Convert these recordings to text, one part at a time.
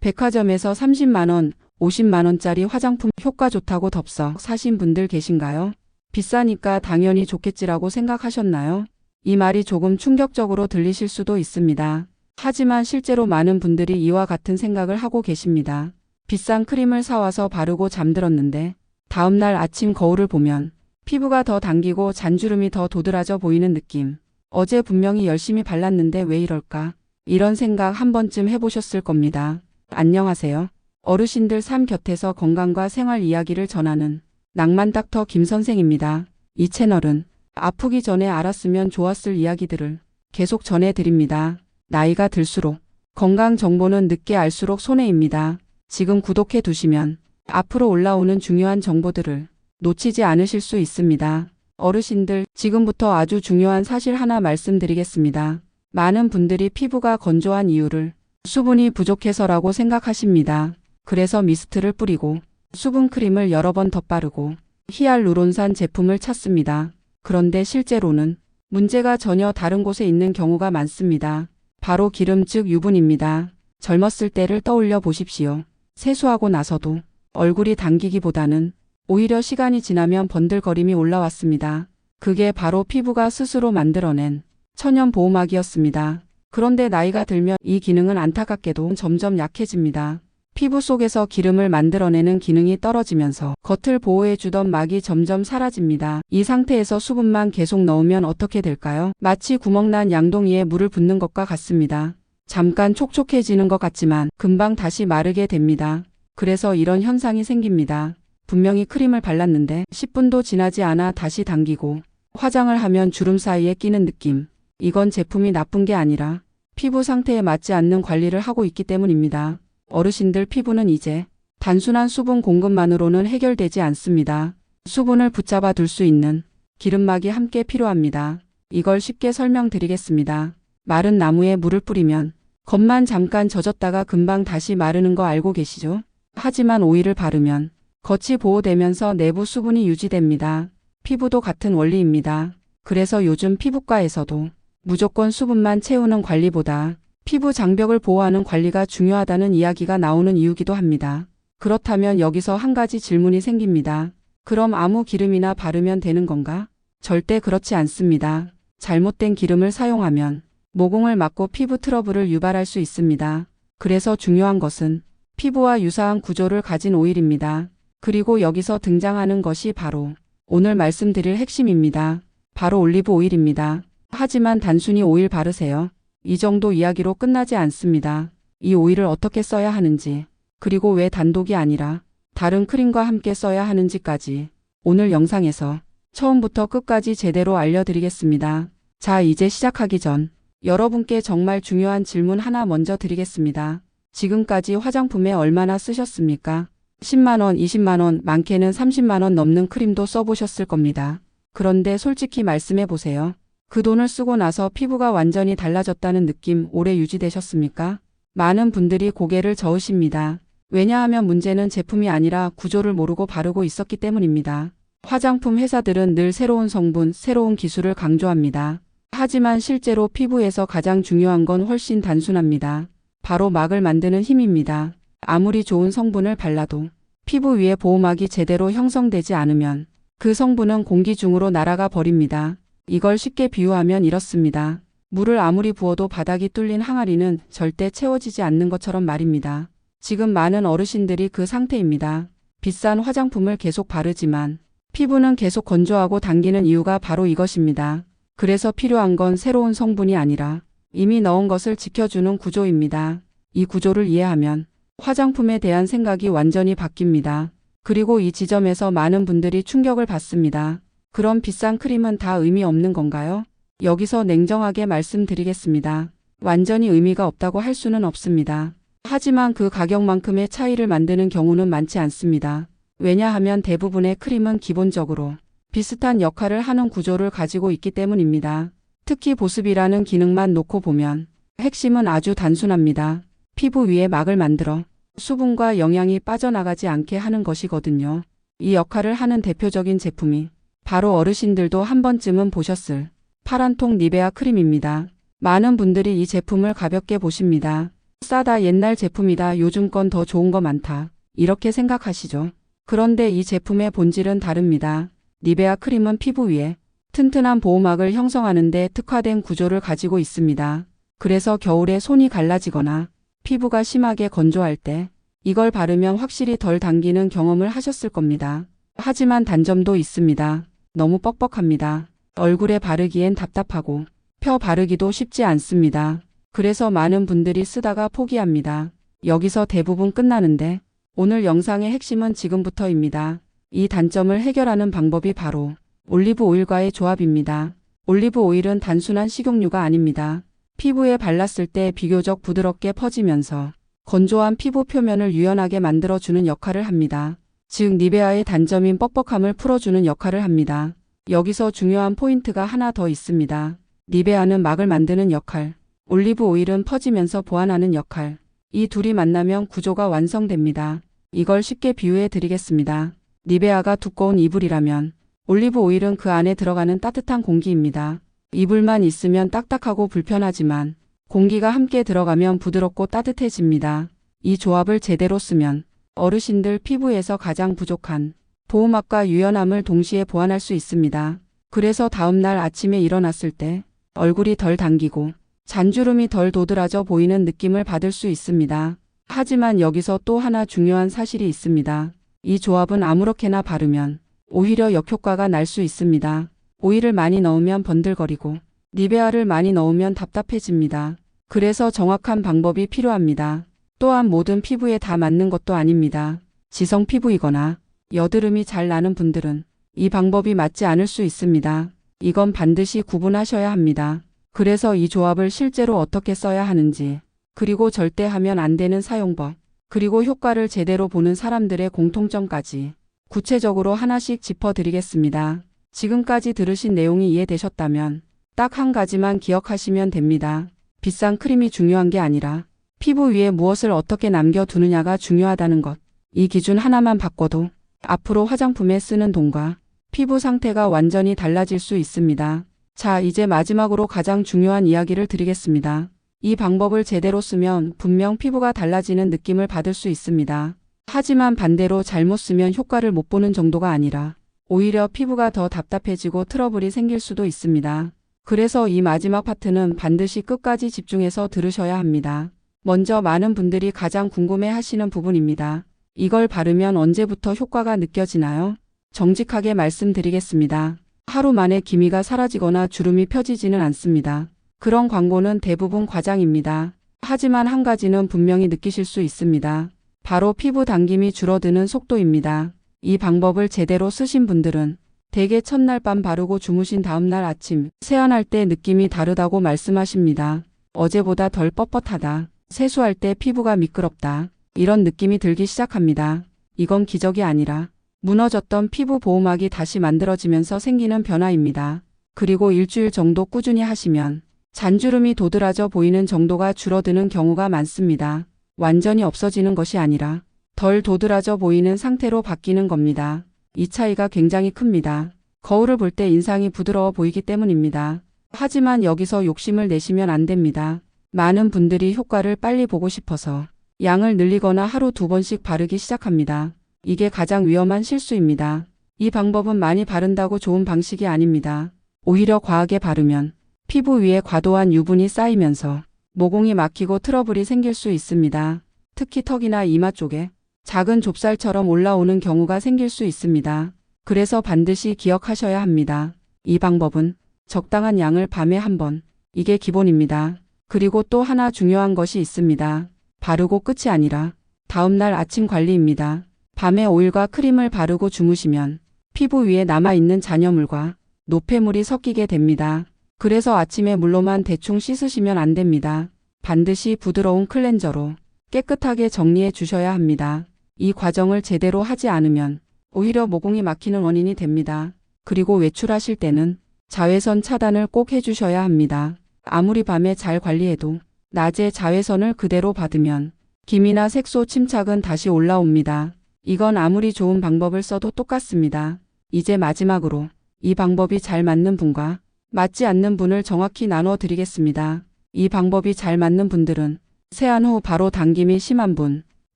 백화점에서 30만원, 50만원짜리 화장품 효과 좋다고 덥석 사신 분들 계신가요? 비싸니까 당연히 좋겠지라고 생각하셨나요? 이 말이 조금 충격적으로 들리실 수도 있습니다. 하지만 실제로 많은 분들이 이와 같은 생각을 하고 계십니다. 비싼 크림을 사와서 바르고 잠들었는데 다음날 아침 거울을 보면 피부가 더 당기고 잔주름이 더 도드라져 보이는 느낌. 어제 분명히 열심히 발랐는데 왜 이럴까? 이런 생각 한 번쯤 해보셨을 겁니다. 안녕하세요. 어르신들 삶 곁에서 건강과 생활 이야기를 전하는 낭만닥터 김선생입니다. 이 채널은 아프기 전에 알았으면 좋았을 이야기들을 계속 전해드립니다. 나이가 들수록 건강 정보는 늦게 알수록 손해입니다. 지금 구독해 두시면 앞으로 올라오는 중요한 정보들을 놓치지 않으실 수 있습니다. 어르신들, 지금부터 아주 중요한 사실 하나 말씀드리겠습니다. 많은 분들이 피부가 건조한 이유를 수분이 부족해서라고 생각하십니다. 그래서 미스트를 뿌리고 수분 크림을 여러 번 덧바르고 히알루론산 제품을 찾습니다. 그런데 실제로는 문제가 전혀 다른 곳에 있는 경우가 많습니다. 바로 기름 즉 유분입니다. 젊었을 때를 떠올려 보십시오. 세수하고 나서도 얼굴이 당기기보다는 오히려 시간이 지나면 번들거림이 올라왔습니다. 그게 바로 피부가 스스로 만들어낸 천연 보호막이었습니다. 그런데 나이가 들면 이 기능은 안타깝게도 점점 약해집니다. 피부 속에서 기름을 만들어내는 기능이 떨어지면서 겉을 보호해주던 막이 점점 사라집니다. 이 상태에서 수분만 계속 넣으면 어떻게 될까요? 마치 구멍난 양동이에 물을 붓는 것과 같습니다. 잠깐 촉촉해지는 것 같지만 금방 다시 마르게 됩니다. 그래서 이런 현상이 생깁니다. 분명히 크림을 발랐는데 10분도 지나지 않아 다시 당기고 화장을 하면 주름 사이에 끼는 느낌. 이건 제품이 나쁜 게 아니라 피부 상태에 맞지 않는 관리를 하고 있기 때문입니다. 어르신들 피부는 이제 단순한 수분 공급만으로는 해결되지 않습니다. 수분을 붙잡아 둘 수 있는 기름막이 함께 필요합니다. 이걸 쉽게 설명드리겠습니다. 마른 나무에 물을 뿌리면 겉만 잠깐 젖었다가 금방 다시 마르는 거 알고 계시죠? 하지만 오일을 바르면 겉이 보호되면서 내부 수분이 유지됩니다. 피부도 같은 원리입니다. 그래서 요즘 피부과에서도 무조건 수분만 채우는 관리보다 피부 장벽을 보호하는 관리가 중요하다는 이야기가 나오는 이유기도 합니다. 그렇다면 여기서 한 가지 질문이 생깁니다. 그럼 아무 기름이나 바르면 되는 건가? 절대 그렇지 않습니다. 잘못된 기름을 사용하면 모공을 막고 피부 트러블을 유발할 수 있습니다. 그래서 중요한 것은 피부와 유사한 구조를 가진 오일입니다. 그리고 여기서 등장하는 것이 바로 오늘 말씀드릴 핵심입니다. 바로 올리브 오일입니다. 하지만 단순히 오일 바르세요. 이 정도 이야기로 끝나지 않습니다. 이 오일을 어떻게 써야 하는지, 그리고 왜 단독이 아니라 다른 크림과 함께 써야 하는지까지 오늘 영상에서 처음부터 끝까지 제대로 알려드리겠습니다. 자, 이제 시작하기 전 여러분께 정말 중요한 질문 하나 먼저 드리겠습니다. 지금까지 화장품에 얼마나 쓰셨습니까? 10만원, 20만원, 많게는 30만원 넘는 크림도 써보셨을 겁니다. 그런데 솔직히 말씀해보세요. 그 돈을 쓰고 나서 피부가 완전히 달라졌다는 느낌 오래 유지되셨습니까? 많은 분들이 고개를 저으십니다. 왜냐하면 문제는 제품이 아니라 구조를 모르고 바르고 있었기 때문입니다. 화장품 회사들은 늘 새로운 성분, 새로운 기술을 강조합니다. 하지만 실제로 피부에서 가장 중요한 건 훨씬 단순합니다. 바로 막을 만드는 힘입니다. 아무리 좋은 성분을 발라도 피부 위에 보호막이 제대로 형성되지 않으면 그 성분은 공기 중으로 날아가 버립니다. 이걸 쉽게 비유하면 이렇습니다. 물을 아무리 부어도 바닥이 뚫린 항아리는 절대 채워지지 않는 것처럼 말입니다. 지금 많은 어르신들이 그 상태입니다. 비싼 화장품을 계속 바르지만 피부는 계속 건조하고 당기는 이유가 바로 이것입니다. 그래서 필요한 건 새로운 성분이 아니라 이미 넣은 것을 지켜주는 구조입니다. 이 구조를 이해하면 화장품에 대한 생각이 완전히 바뀝니다. 그리고 이 지점에서 많은 분들이 충격을 받습니다. 그럼 비싼 크림은 다 의미 없는 건가요? 여기서 냉정하게 말씀드리겠습니다. 완전히 의미가 없다고 할 수는 없습니다. 하지만 그 가격만큼의 차이를 만드는 경우는 많지 않습니다. 왜냐하면 대부분의 크림은 기본적으로 비슷한 역할을 하는 구조를 가지고 있기 때문입니다. 특히 보습이라는 기능만 놓고 보면 핵심은 아주 단순합니다. 피부 위에 막을 만들어 수분과 영양이 빠져나가지 않게 하는 것이거든요. 이 역할을 하는 대표적인 제품이 바로 어르신들도 한 번쯤은 보셨을 파란통 니베아 크림입니다. 많은 분들이 이 제품을 가볍게 보십니다. 싸다, 옛날 제품이다, 요즘 건 더 좋은 거 많다. 이렇게 생각하시죠. 그런데 이 제품의 본질은 다릅니다. 니베아 크림은 피부 위에 튼튼한 보호막을 형성하는 데 특화된 구조를 가지고 있습니다. 그래서 겨울에 손이 갈라지거나 피부가 심하게 건조할 때 이걸 바르면 확실히 덜 당기는 경험을 하셨을 겁니다. 하지만 단점도 있습니다. 너무 뻑뻑합니다. 얼굴에 바르기엔 답답하고 펴 바르기도 쉽지 않습니다. 그래서 많은 분들이 쓰다가 포기합니다. 여기서 대부분 끝나는데 오늘 영상의 핵심은 지금부터입니다. 이 단점을 해결하는 방법이 바로 올리브 오일과의 조합입니다. 올리브 오일은 단순한 식용유가 아닙니다. 피부에 발랐을 때 비교적 부드럽게 퍼지면서 건조한 피부 표면을 유연하게 만들어주는 역할을 합니다. 즉 니베아의 단점인 뻑뻑함을 풀어주는 역할을 합니다. 여기서 중요한 포인트가 하나 더 있습니다. 니베아는 막을 만드는 역할, 올리브 오일은 퍼지면서 보완하는 역할. 이 둘이 만나면 구조가 완성됩니다. 이걸 쉽게 비유해 드리겠습니다. 니베아가 두꺼운 이불이라면 올리브 오일은 그 안에 들어가는 따뜻한 공기입니다. 이불만 있으면 딱딱하고 불편하지만 공기가 함께 들어가면 부드럽고 따뜻해집니다. 이 조합을 제대로 쓰면 어르신들 피부에서 가장 부족한 보호막과 유연함을 동시에 보완할 수 있습니다. 그래서 다음날 아침에 일어났을 때 얼굴이 덜 당기고 잔주름이 덜 도드라져 보이는 느낌을 받을 수 있습니다. 하지만 여기서 또 하나 중요한 사실이 있습니다. 이 조합은 아무렇게나 바르면 오히려 역효과가 날 수 있습니다. 오일을 많이 넣으면 번들거리고 니베아를 많이 넣으면 답답해집니다. 그래서 정확한 방법이 필요합니다. 또한 모든 피부에 다 맞는 것도 아닙니다. 지성 피부이거나 여드름이 잘 나는 분들은 이 방법이 맞지 않을 수 있습니다. 이건 반드시 구분하셔야 합니다. 그래서 이 조합을 실제로 어떻게 써야 하는지, 그리고 절대 하면 안 되는 사용법, 그리고 효과를 제대로 보는 사람들의 공통점까지 구체적으로 하나씩 짚어드리겠습니다. 지금까지 들으신 내용이 이해되셨다면 딱 한 가지만 기억하시면 됩니다. 비싼 크림이 중요한 게 아니라 피부 위에 무엇을 어떻게 남겨두느냐가 중요하다는 것. 이 기준 하나만 바꿔도 앞으로 화장품에 쓰는 돈과 피부 상태가 완전히 달라질 수 있습니다. 자, 이제 마지막으로 가장 중요한 이야기를 드리겠습니다. 이 방법을 제대로 쓰면 분명 피부가 달라지는 느낌을 받을 수 있습니다. 하지만 반대로 잘못 쓰면 효과를 못 보는 정도가 아니라 오히려 피부가 더 답답해지고 트러블이 생길 수도 있습니다. 그래서 이 마지막 파트는 반드시 끝까지 집중해서 들으셔야 합니다. 먼저 많은 분들이 가장 궁금해 하시는 부분입니다. 이걸 바르면 언제부터 효과가 느껴지나요? 정직하게 말씀드리겠습니다. 하루 만에 기미가 사라지거나 주름이 펴지지는 않습니다. 그런 광고는 대부분 과장입니다. 하지만 한 가지는 분명히 느끼실 수 있습니다. 바로 피부 당김이 줄어드는 속도입니다. 이 방법을 제대로 쓰신 분들은 대개 첫날 밤 바르고 주무신 다음날 아침 세안할 때 느낌이 다르다고 말씀하십니다. 어제보다 덜 뻣뻣하다. 세수할 때 피부가 미끄럽다. 이런 느낌이 들기 시작합니다. 이건 기적이 아니라 무너졌던 피부 보호막이 다시 만들어지면서 생기는 변화입니다. 그리고 일주일 정도 꾸준히 하시면 잔주름이 도드라져 보이는 정도가 줄어드는 경우가 많습니다. 완전히 없어지는 것이 아니라 덜 도드라져 보이는 상태로 바뀌는 겁니다. 이 차이가 굉장히 큽니다. 거울을 볼 때 인상이 부드러워 보이기 때문입니다. 하지만 여기서 욕심을 내시면 안 됩니다. 많은 분들이 효과를 빨리 보고 싶어서 양을 늘리거나 하루 2번씩 바르기 시작합니다. 이게 가장 위험한 실수입니다. 이 방법은 많이 바른다고 좋은 방식이 아닙니다. 오히려 과하게 바르면 피부 위에 과도한 유분이 쌓이면서 모공이 막히고 트러블이 생길 수 있습니다. 특히 턱이나 이마 쪽에 작은 좁쌀처럼 올라오는 경우가 생길 수 있습니다. 그래서 반드시 기억하셔야 합니다. 이 방법은 적당한 양을 밤에 한 번, 이게 기본입니다. 그리고 또 하나 중요한 것이 있습니다. 바르고 끝이 아니라 다음날 아침 관리입니다. 밤에 오일과 크림을 바르고 주무시면 피부 위에 남아있는 잔여물과 노폐물이 섞이게 됩니다. 그래서 아침에 물로만 대충 씻으시면 안 됩니다. 반드시 부드러운 클렌저로 깨끗하게 정리해 주셔야 합니다. 이 과정을 제대로 하지 않으면 오히려 모공이 막히는 원인이 됩니다. 그리고 외출하실 때는 자외선 차단을 꼭 해주셔야 합니다. 아무리 밤에 잘 관리해도 낮에 자외선을 그대로 받으면 기미나 색소 침착은 다시 올라옵니다. 이건 아무리 좋은 방법을 써도 똑같습니다. 이제 마지막으로 이 방법이 잘 맞는 분과 맞지 않는 분을 정확히 나눠 드리겠습니다. 이 방법이 잘 맞는 분들은 세안 후 바로 당김이 심한 분,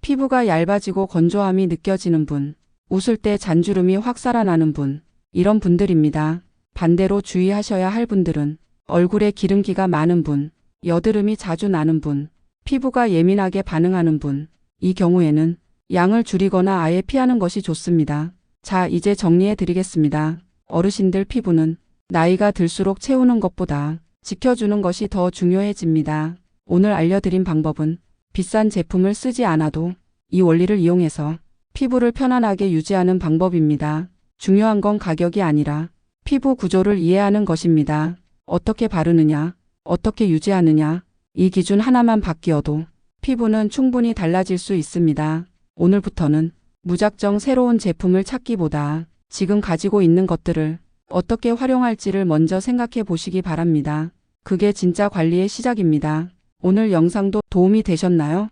피부가 얇아지고 건조함이 느껴지는 분, 웃을 때 잔주름이 확 살아나는 분, 이런 분들입니다. 반대로 주의하셔야 할 분들은 얼굴에 기름기가 많은 분, 여드름이 자주 나는 분, 피부가 예민하게 반응하는 분, 이 경우에는 양을 줄이거나 아예 피하는 것이 좋습니다. 자, 이제 정리해 드리겠습니다. 어르신들 피부는 나이가 들수록 채우는 것보다 지켜주는 것이 더 중요해집니다. 오늘 알려드린 방법은 비싼 제품을 쓰지 않아도 이 원리를 이용해서 피부를 편안하게 유지하는 방법입니다. 중요한 건 가격이 아니라 피부 구조를 이해하는 것입니다. 어떻게 바르느냐, 어떻게 유지하느냐, 이 기준 하나만 바뀌어도 피부는 충분히 달라질 수 있습니다. 오늘부터는 무작정 새로운 제품을 찾기보다 지금 가지고 있는 것들을 어떻게 활용할지를 먼저 생각해 보시기 바랍니다. 그게 진짜 관리의 시작입니다. 오늘 영상도 도움이 되셨나요?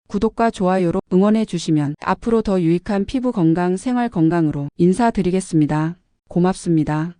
구독과 좋아요로 응원해 주시면 앞으로 더 유익한 피부 건강, 생활 건강으로 인사드리겠습니다. 고맙습니다.